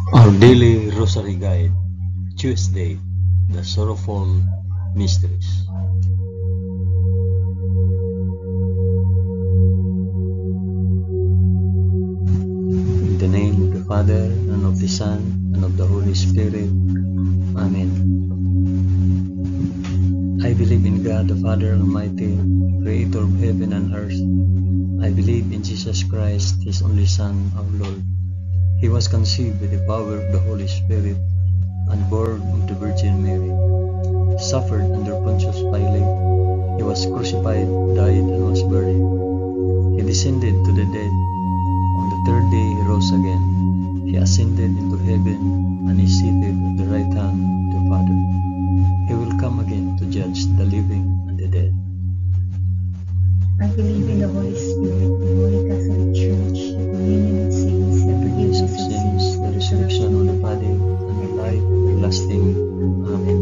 Our daily Rosary Guide, Tuesday, the Sorrowful Mysteries. In the name of the Father, and of the Son, and of the Holy Spirit. Amen. I believe in God, the Father Almighty, Creator of heaven and earth. I believe in Jesus Christ, His only Son, our Lord. He was conceived by the power of the Holy Spirit and born of the Virgin Mary. He suffered under Pontius Pilate. He was crucified, died, and was buried. He descended to the dead. On the third day he rose again. He ascended into heaven and is seated at the right hand of the Father. He will come again to judge the living and the dead. I believe in the Holy Spirit, the Holy Catholic Church, the communion of saints, the forgiveness of sins, the resurrection of the body, and the life everlasting. Amen.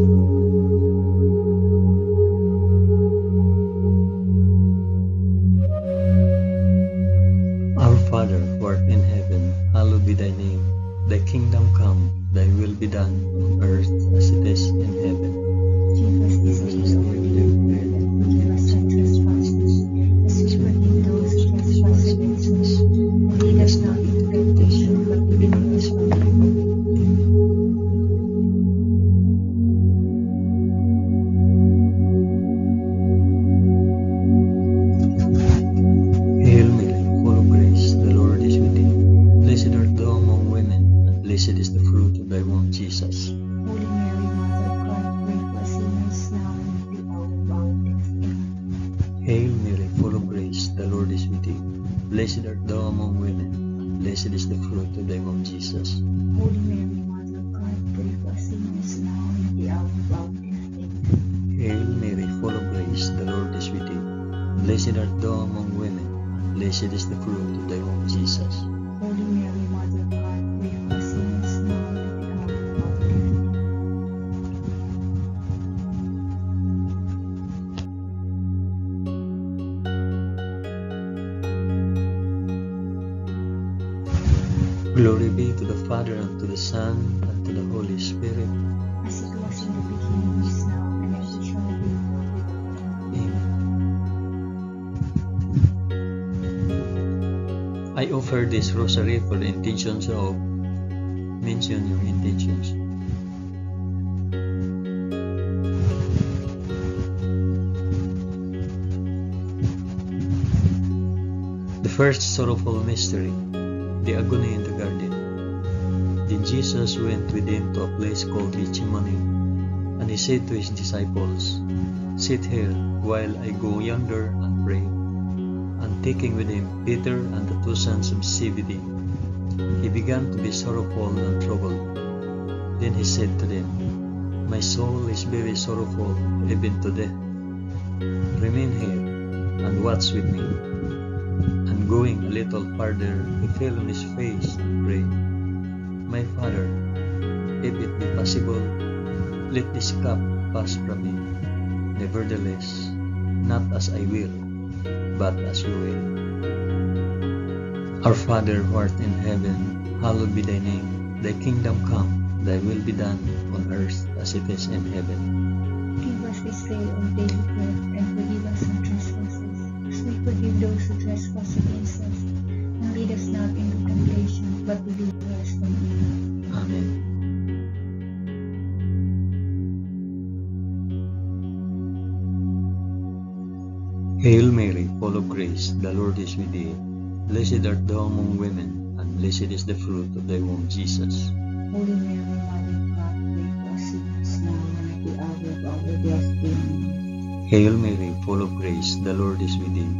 Our Father, who art in heaven, hallowed be thy name. Thy kingdom come, thy will be done, on earth as it is in heaven. Give us this day our daily bread, and forgive us our trespasses, as we forgive those who trespass against us. And lead us not into temptation, but deliver us from evil. Hail Mary, full of grace, the Lord is with thee. Blessed art thou among women, and blessed is the fruit of thy womb, Jesus. Holy Mary, Mother of God, pray for us sinners now and at the hour of our death. Amen. Hail Mary, full of grace, the Lord is with thee. Blessed art thou among women, and blessed is the fruit of thy womb, Jesus. Holy Mary, Mother of God, pray for us sinners now and at the hour of our death. Amen. Hail Mary, full of grace, the Lord is with thee. Blessed art thou among women, and blessed is the fruit of thy womb, Jesus. Holy Mary, Mother of God, pray for us sinners now and at the hour of our death. Glory be to the Father, and to the Son, and to the Holy Spirit. As it was in the beginning, is now, and ever shall be, world without end. Amen. I offer this rosary for the intentions of, mention your intentions. The first sorrowful mystery, the agony in the garden. Then Jesus went with him to a place called Gethsemane, and he said to his disciples, "Sit here while I go yonder and pray." And taking with him Peter and the two sons of Zebedee, he began to be sorrowful and troubled. Then he said to them, "My soul is very sorrowful, even to death. Remain here and watch with me." And going a little farther, he fell on his face and prayed, "My Father, if it be possible, let this cup pass from me. Nevertheless, not as I will, but as you will." Our Father, who art in heaven, hallowed be thy name. Thy kingdom come, thy will be done, on earth as it is in heaven. Give us this day our daily bread, and forgive us our trespasses, as we forgive those who trespass against us. And lead us not into temptation, but deliver us from evil. Amen. Hail Mary, full of grace, the Lord is with thee. Blessed art thou among women, and blessed is the fruit of thy womb, Jesus. Holy Mary, Mother of God, pray for us sinners now and at the hour of our death. Amen. Hail Mary, full of grace, the Lord is with thee.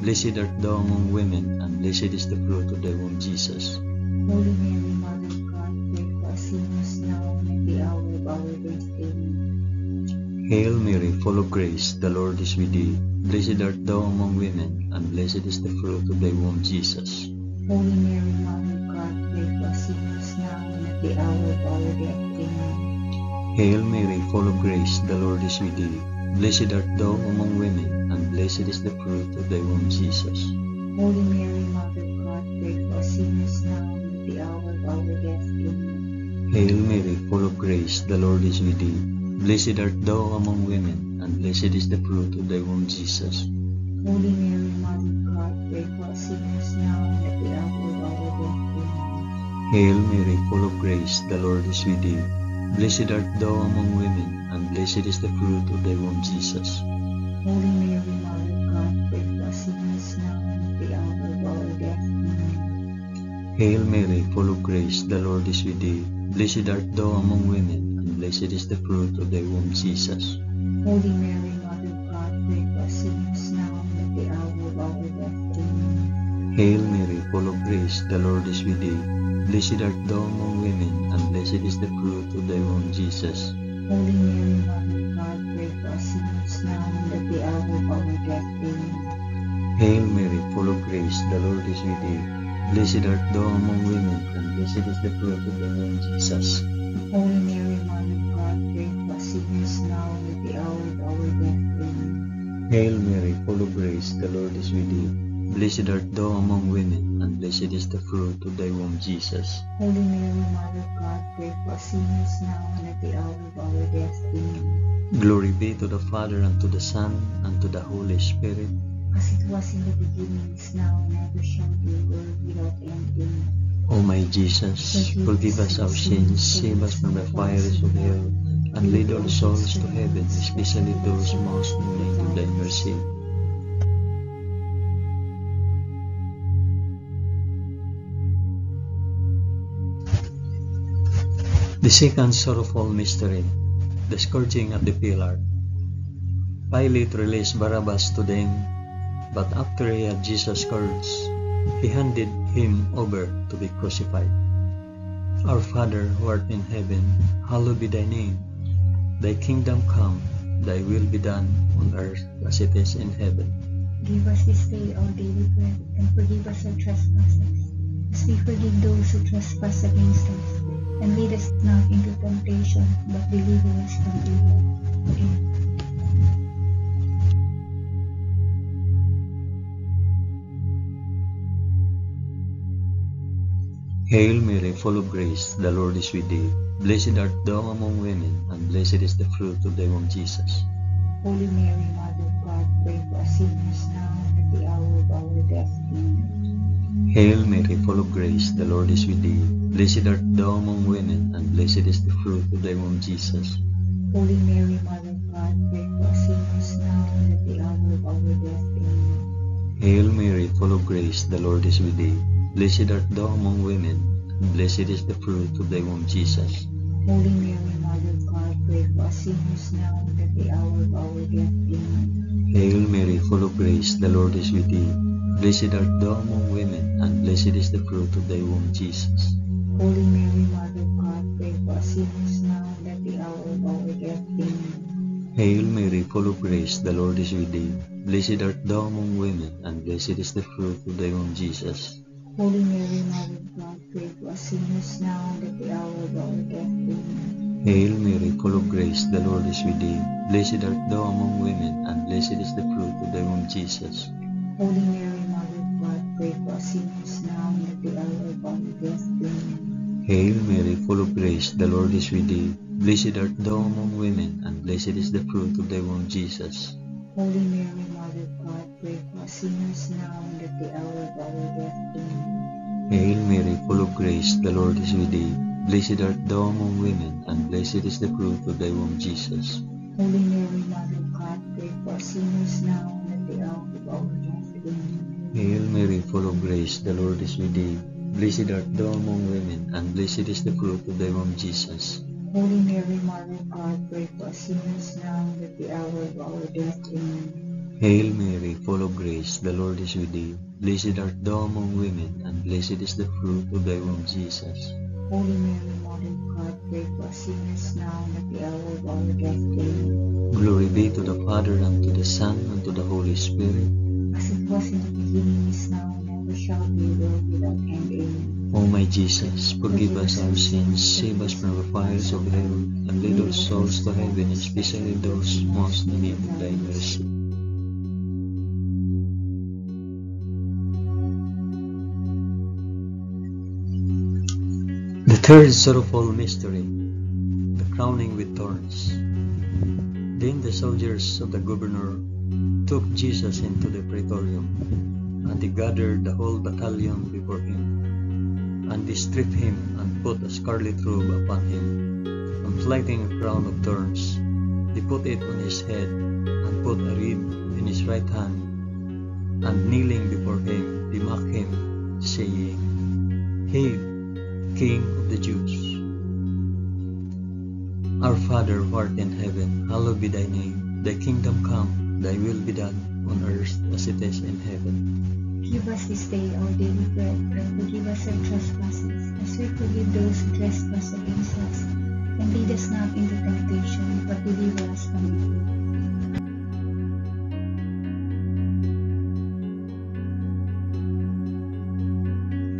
Blessed art thou among women, and blessed is the fruit of thy womb, Jesus. Holy Mary, Mother of God, pray for us sinners now and at the hour of our death. Amen. Hail Mary, full of grace, the Lord is with thee. Blessed art thou among women, and blessed is the fruit of thy womb, Jesus. Holy Mary, Mother of God, pray for us sinners now and at the hour of our death. Amen. Hail Mary, full of grace, the Lord is with thee. Blessed art thou among women, and blessed is the fruit of thy womb, Jesus. Holy Mary, Mother of God, pray for us sinners now and at the hour of our death. Amen. Hail Mary, full of grace, the Lord is with thee. Blessed art thou among women, and blessed is the fruit of thy womb, Jesus. Holy Mary, Mother of God, pray for us sinners now and at the hour of our death. Amen. Hail Mary, full of grace, the Lord is with thee. Blessed art thou among women, and blessed is the fruit of thy womb, Jesus. Holy Mary, Mother of God, pray for us sinners now and at the hour of our death. Amen. Hail Mary, full of grace, the Lord is with thee. Blessed art thou among women, and blessed is the fruit of thy womb, Jesus. Holy Mary, Mother of God, pray for us sinners now and at the hour of our death. Amen. Hail Mary, full of grace, the Lord is with thee. Blessed art thou among women, and blessed is the fruit of thy womb, Jesus. Holy Mary, Mother of God, pray for us sinners now and at the hour of our death. Amen. Hail Mary, full of grace, the Lord is with thee. Blessed art thou among women, and blessed is the fruit of thy womb, Jesus. Holy Mary, Mother of God, pray for us sinners now and at the hour of our death. Amen. Hail Mary, full of grace, the Lord is with thee. Blessed art thou among women, and blessed is the fruit of thy womb, Jesus. Holy Mary, Mother of God, pray for us sinners now and at the hour of our death. Amen. Glory be to the Father, and to the Son, and to the Holy Spirit. As it was in the beginning, is now, and ever shall be, world without end. Amen. O my Jesus, forgive us our sins, save us from the fires of hell, and lead all souls to heaven, especially those most in need of thy mercy. The second sorrowful mystery, the scourging at the pillar. Pilate released Barabbas to them, but after he had Jesus scourged, he handed him over to be crucified. Our Father, who art in heaven, hallowed be thy name. Thy kingdom come, thy will be done on earth as it is in heaven. Give us this day our daily bread, and forgive us our trespasses, as we forgive those who trespass against us. And lead us not into temptation, but deliver us from evil. Amen. Hail Mary, full of grace, the Lord is with thee. Blessed art thou among women, and blessed is the fruit of thy womb, Jesus. Holy Mary, Mother of God, pray for us sinners now and at the hour of our death. Amen. Hail Mary, full of grace, the Lord is with thee. Blessed art thou among women, and blessed is the fruit of thy womb, Jesus. Holy Mary, Mother of God, pray for us sinners now and at the hour of our death. Amen. Hail Mary, full of grace, the Lord is with thee. Blessed art thou among women, and blessed is the fruit of thy womb, Jesus. Holy Mary, Mother of God, pray for us sinners now and at the hour of our death. Amen. Hail Mary, full of grace, the Lord is with thee. Blessed art thou among women, and blessed is the fruit of thy womb, Jesus. Holy Mary, Mother of God, pray for us sinners now and at the hour of our death. Amen. Hail Mary, full of grace, the Lord is with thee. Blessed art thou among women, and blessed is the fruit of thy womb, Jesus. Holy Mary, Mother of God, pray for us sinners now and at the hour of our death. Amen. Hail Mary, full of grace, the Lord is with thee. Blessed art thou among women, and blessed is the fruit of thy womb, Jesus. Holy Mary, Mother of God, pray for us sinners now and at the hour of our death. Amen. Hail Mary, full of grace, the Lord is with thee. Blessed art thou among women, and blessed is the fruit of thy womb, Jesus. Holy Mary, Mother of God, pray for us sinners now and at the hour of our death. Amen. Hail Mary, full of grace, the Lord is with thee. Blessed art thou among women, and blessed is the fruit of thy womb, Jesus. Holy Mary, Mother of God, pray for us sinners now and at the hour of our death. Amen. Hail Mary, full of grace, the Lord is with thee. Blessed art thou among women, and blessed is the fruit of thy womb, Jesus. Holy Mary, Mother of God, pray for us sinners now and at the hour of our death. Amen. Hail Mary, full of grace, the Lord is with thee. Blessed art thou among women, and blessed is the fruit of thy womb, Jesus. Holy Mary, Mother of God, pray for us sinners now and at the hour of our death. Amen. Glory be to the Father, and to the Son, and to the Holy Spirit. As it was in the beginning, is now, and ever shall be, world without end. Amen. O my Jesus, forgive us our sins, save us from the fires of hell, and lead all souls to heaven, especially those most in need of thy mercy. The The third sorrowful mystery, the crowning with thorns. Then the soldiers of the governor took Jesus into the praetorium, and they gathered the whole battalion before him. And they stripped him and put a scarlet robe upon him, and lighting a crown of thorns, they put it on his head, and put a reed in his right hand. And kneeling before him, they mocked him, saying, "Hail, King of the Jews! Our Father who art in heaven, hallowed be thy name. Thy kingdom come, thy will be done, on earth as it is in heaven. Give us this day our daily bread, and forgive us our trespasses, as we forgive those who trespass against us. And lead us not into temptation, but deliver us from evil."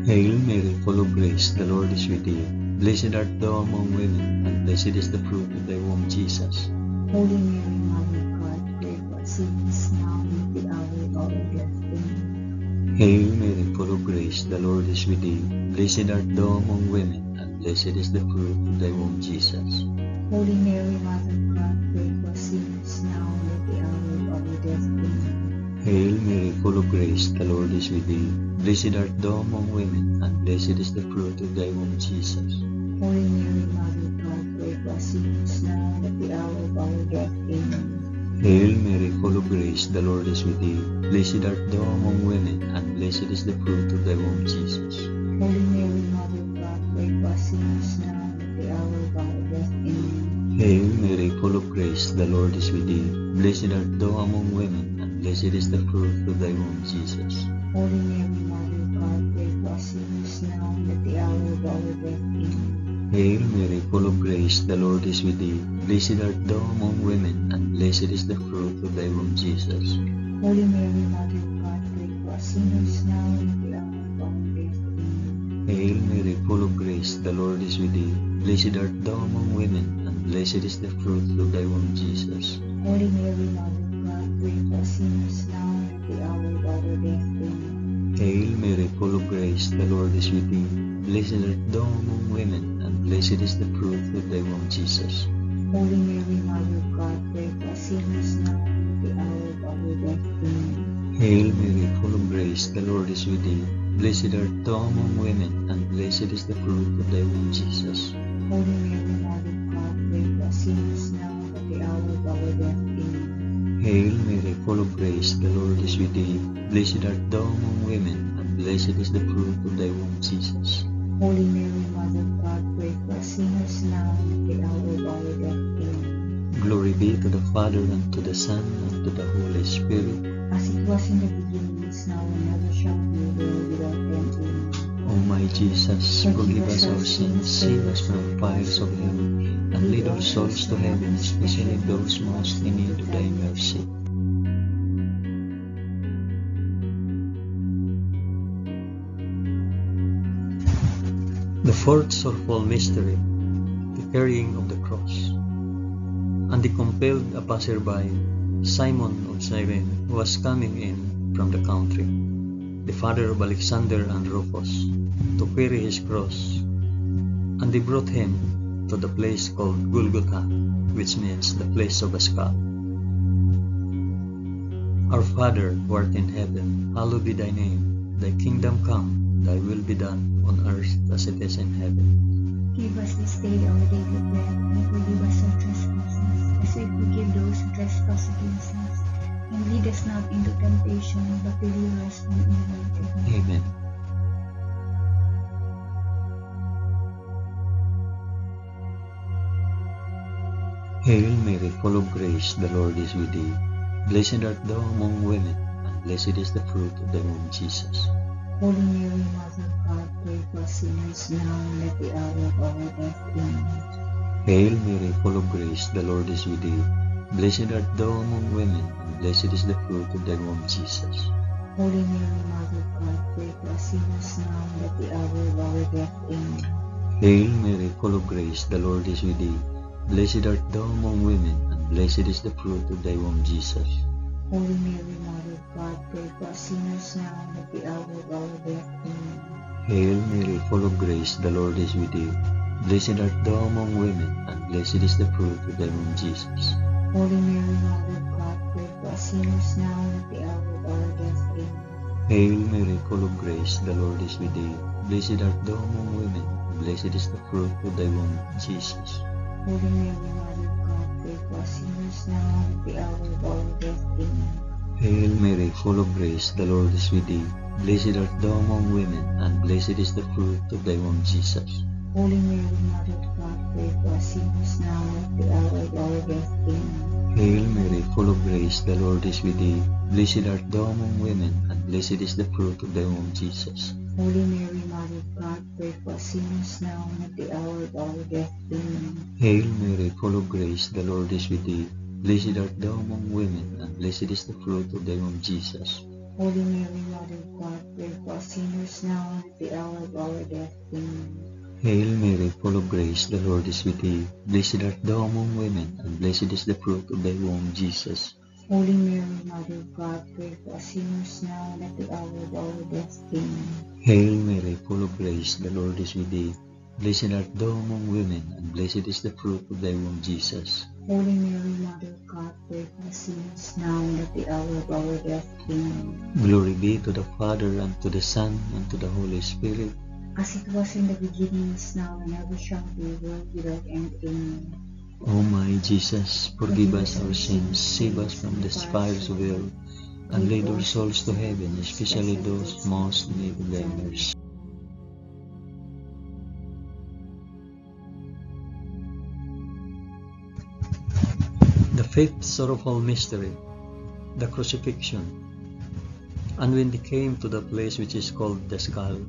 Hail Mary, full of grace, the Lord is with thee. Blessed art thou among women, and blessed is the fruit of thy womb, Jesus. Holy Mary, Mother of God, pray for us sinners, now and at the hour of our death. Amen. Hail Mary, full of grace, the Lord is with thee. Blessed art thou among women, and blessed is the fruit of thy womb, Jesus. Holy Mary, Mother of God, pray for us sinners, now and at the hour of our death. Amen. Hail Mary, full of grace, the Lord is with thee. Blessed art thou among women, and blessed is the fruit of thy womb, Jesus. Holy Mary, Mother of God, pray for us sinners, now and at the hour of our death. Amen. Hail Mary, full of grace, the Lord is with thee. Blessed art thou among women, and blessed is the fruit of thy womb, Jesus. Holy Mary, Mother of God, pray for us sinners, now and at the hour of our death. Amen. Hail Mary, full of grace, the Lord is with thee. Blessed art thou among women, and blessed is the fruit of thy womb, Jesus. Holy Mary, Mother of God, pray for us sinners, now and at the hour of our death. Amen. Hail Mary, full of grace, the Lord is with thee. Blessed art thou among women, and blessed is the fruit of thy womb, Jesus. Holy Mary, Mother of God, pray for us sinners, now and at the hour of our death. Amen. Hail Mary, full of grace, the Lord is with thee. Blessed art thou among women, and blessed is the fruit of thy womb, Jesus. Holy Mary, Mother of God, pray for us sinners, now and at the hour of our death. Amen. Hail Mary, full of grace, the Lord is with thee. Blessed art thou among women, and blessed is the fruit of thy womb, Jesus. Holy Mary, Mother of God, pray for us sinners, now and at the hour of our death. Amen. Hail Mary, full of grace, the Lord is with thee. Blessed art thou among women, and blessed is the fruit of thy womb, Jesus. Holy Mary, Mother of God, pray for us sinners, now and at the hour of our death. Amen. Hail Mary, full of grace, the Lord is with thee. Blessed art thou among women, and blessed is the fruit of thy womb, Jesus. Holy Mary, Mother of God, pray for us sinners, now and at the hour of our death. Amen. Glory be to the Father, and to the Son, and to the Holy Spirit. As it was in the beginning, is now, and ever shall be, world without end. Amen. O my Jesus, forgive us our sins, save us from fires of hell, and lead all souls to heaven, especially those most in need of thy mercy. The fourth sorrowful mystery, the carrying of the cross. And they compelled a passerby, Simon of Cyrene, who was coming in from the country, the father of Alexander and Rufus, to carry his cross. And they brought him to the place called Golgotha, which means the place of a skull. Our Father, who art in heaven, hallowed be thy name. Thy kingdom come, thy will be done, on earth as it is in heaven. Give us this day our daily bread, and forgive us our trespasses, as we forgive those who trespass against us. And lead us not into temptation, but deliver us from evil. Amen. Amen. Hail Mary, full of grace, the Lord is with thee. Blessed art thou among women, and blessed is the fruit of thy womb, Jesus. Holy Mary, Mother of God, pray for us sinners, now and at the hour of our death. Amen. Hail Mary, full of grace, the Lord is with thee. Blessed art thou among women, and blessed is the fruit of thy womb, Jesus. Holy Mary, Mother of God, pray for us sinners, now and at the hour of our death. Amen. Hail Mary, full of grace, the Lord is with thee. Blessed art thou among women, and blessed is the fruit of thy womb, Jesus. Holy Mary, Mother of God, pray for us sinners, now and at the hour of our death. Amen. Hail Mary, full of grace, the Lord is with thee. Blessed art thou among women, and blessed is the fruit of thy womb, Jesus. Holy Mary, Mother of God, pray for us sinners now and at the hour of our death. Amen. Hail Mary, full of grace, the Lord is with thee. Blessed art thou among women, and blessed is the fruit of thy womb, Jesus. Holy Mary, Mother of God, pray for us sinners now and at the hour of our death. Amen. Hail Mary, full of grace, the Lord is with thee. Blessed art thou among women, and blessed is the fruit of thy womb, Jesus. Holy Mary, Mother of God, pray for us sinners now and at the hour of our death. Amen. Hail Mary, full of grace, the Lord is with thee. Blessed art thou among women, and blessed is the fruit of thy womb, Jesus. Holy Mary, Mother of God, pray for us sinners now and at the hour of our death. Amen. Hail Mary, full of grace, the Lord is with thee. Blessed art thou among women, and blessed is the fruit of thy womb, Jesus. Holy Mary, Mother of God, pray for us sinners now and at the hour of our death. Amen. Hail Mary, full of grace, the Lord is with thee. Blessed art thou among women, and blessed is the fruit of thy womb, Jesus. Holy Mary, Mother of God, pray for us sinners now and at the hour of our death. Amen. Hail Mary, full of grace, the Lord is with thee. Blessed art thou among women, and blessed is the fruit of thy womb, Jesus. Holy Mary, Mother of God, pray for us sinners now and at the hour of our death. Amen. Glory be to the Father, and to the Son, and to the Holy Spirit. As it was in the beginning, is now, and ever shall be, world without end. Amen. O my Jesus, forgive us our sins, save us from the fires of hell, and lead our souls to heaven, especially those most in need of thy mercy. The fifth sorrowful mystery, the crucifixion. And when they came to the place which is called the Skull,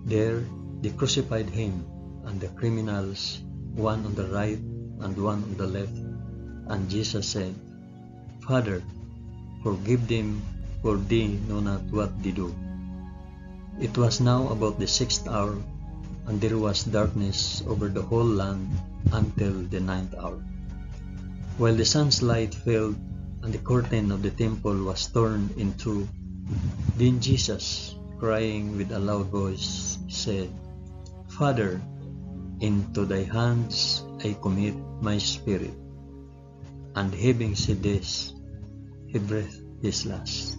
there they crucified him and the criminals, one on the right and one on the left. And Jesus said, Father, forgive them, for they know not what they do. It was now about the 6th hour, and there was darkness over the whole land until the 9th hour. While the sun's light failed, and the curtain of the temple was torn in two, then Jesus, crying with a loud voice, said, Father, into thy hands I commit my spirit. And having said this, he breathed his last.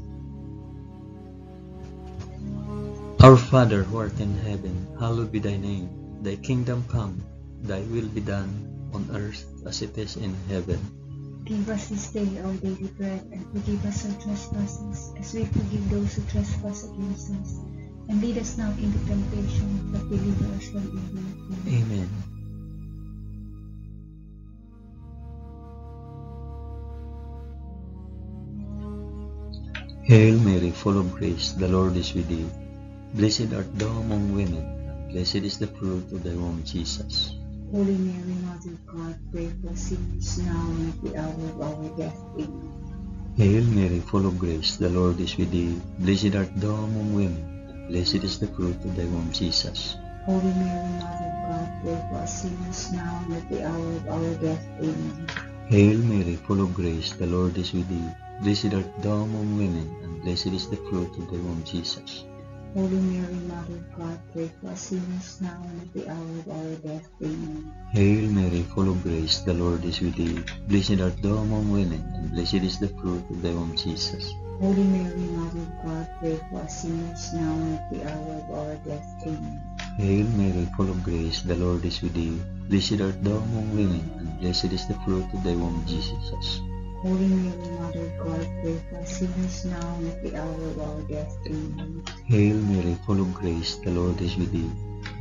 Our Father who art in heaven, hallowed be thy name. Thy kingdom come, thy will be done, on earth as it is in heaven. Give us this day our daily bread, and forgive us our trespasses, as we forgive those who trespass against us. And lead us not into temptation, but deliver us from evil. Amen. Hail Mary, full of grace, the Lord is with thee. Blessed art thou among women, and blessed is the fruit of thy womb, Jesus. Holy Mary, Mother of God, pray for us sinners now and at the hour of our death. Amen. Hail Mary, full of grace, the Lord is with thee. Blessed art thou among women, and blessed is the fruit of thy womb, Jesus. Holy Mary, Mother of God, pray for us sinners now and at the hour of our death. Amen. Hail Mary, full of grace, the Lord is with thee. Blessed art thou among women, and blessed is the fruit of thy womb, Jesus. Holy Mary, Mother of God, pray for us sinners now and at the hour of our death. Amen. Hail Mary, full of grace, the Lord is with thee. Blessed art thou among women, and blessed is the fruit of thy womb, Jesus. Holy Mary, Mother of God, pray for us sinners now and at the hour of our death. Amen. Hail Mary, full of grace, the Lord is with thee. Blessed art thou among women, and blessed is the fruit of thy womb, Jesus. Holy Mary, Mother of God, pray for us sinners now and at the hour of our death. Amen. Hail Mary, full of grace, the Lord is with thee.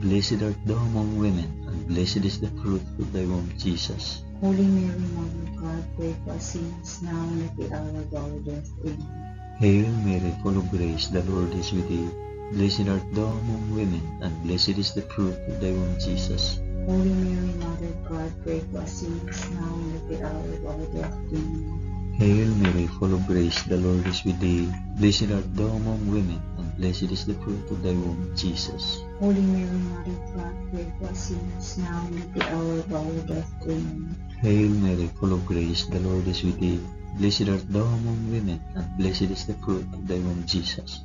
Blessed art thou among women, and blessed is the fruit of thy womb, Jesus. Holy Mary, Mother of God, pray for us sinners now and at the hour of our death. Amen. Hail Mary, full of grace, the Lord is with thee. Blessed art thou among women, and blessed is the fruit of thy womb, Jesus. Holy Mary, Mother of God, pray for us sinners now and at the hour of our death. Amen. Hail Mary, full of grace, the Lord is with thee. Blessed art thou among women, and blessed is the fruit of thy womb, Jesus. Holy Mary, Mother of God, pray for us sinners now and at the hour of our death. Amen. Hail Mary, full of grace, the Lord is with thee. Blessed art thou among women, and blessed is the fruit of thy womb, Jesus.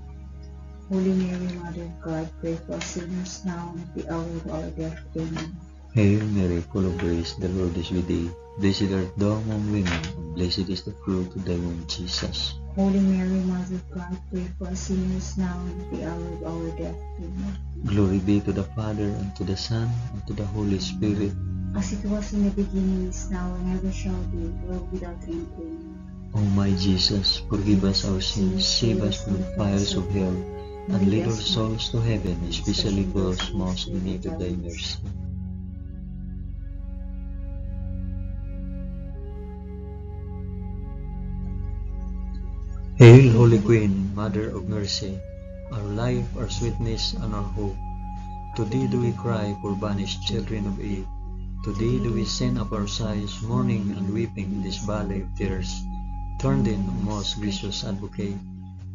Holy Mary, Mother of God, pray for us sinners now and at the hour of our death. Amen. Hail Mary, full of grace, the Lord is with thee. Blessed art thou among women, and blessed is the fruit of thy womb, Jesus. Holy Mary, Mother of God, pray for us sinners now and at the hour of our death. Amen. Glory be to the Father, and to the Son, and to the Holy Spirit. As it was in the beginning, is now, and ever shall be, world without end. Amen. O my Jesus, forgive us our sins, save us from the fires of hell, and lead our souls to heaven, especially those most in need of thy mercy. Hail, Holy Queen, Mother of Mercy, our life, our sweetness, and our hope. To thee do we cry, poor banished children of Eve. To thee do we send up our sighs, mourning and weeping in this valley of tears. Turn then, O most gracious Advocate,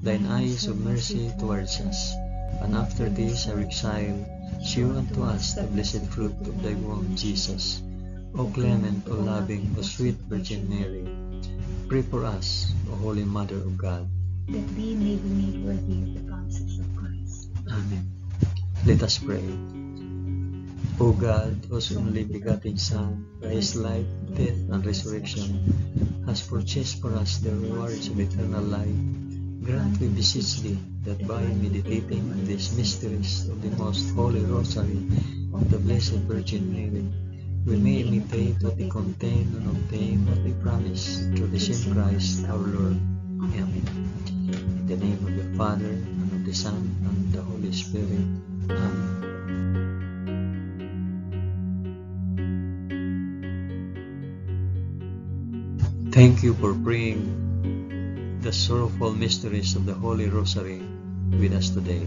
thine eyes of mercy towards us, and after this our exile, shew unto us the blessed fruit of thy womb, Jesus. O clement, O loving, O sweet Virgin Mary, pray for us, O Holy Mother of God, that we may be made worthy of the promises of Christ. Amen. Let us pray. O God, whose only begotten Son, by his life, death, and resurrection, has purchased for us the rewards of eternal life, grant, we beseech thee, that by meditating on these mysteries of the most holy Rosary of the Blessed Virgin Mary, we may imitate what they contain and obtain what they promise, through the same Christ our Lord. Amen. In the name of the Father, and of the Son, and of the Holy Spirit. Amen. Thank you for praying the sorrowful mysteries of the Holy Rosary with us today.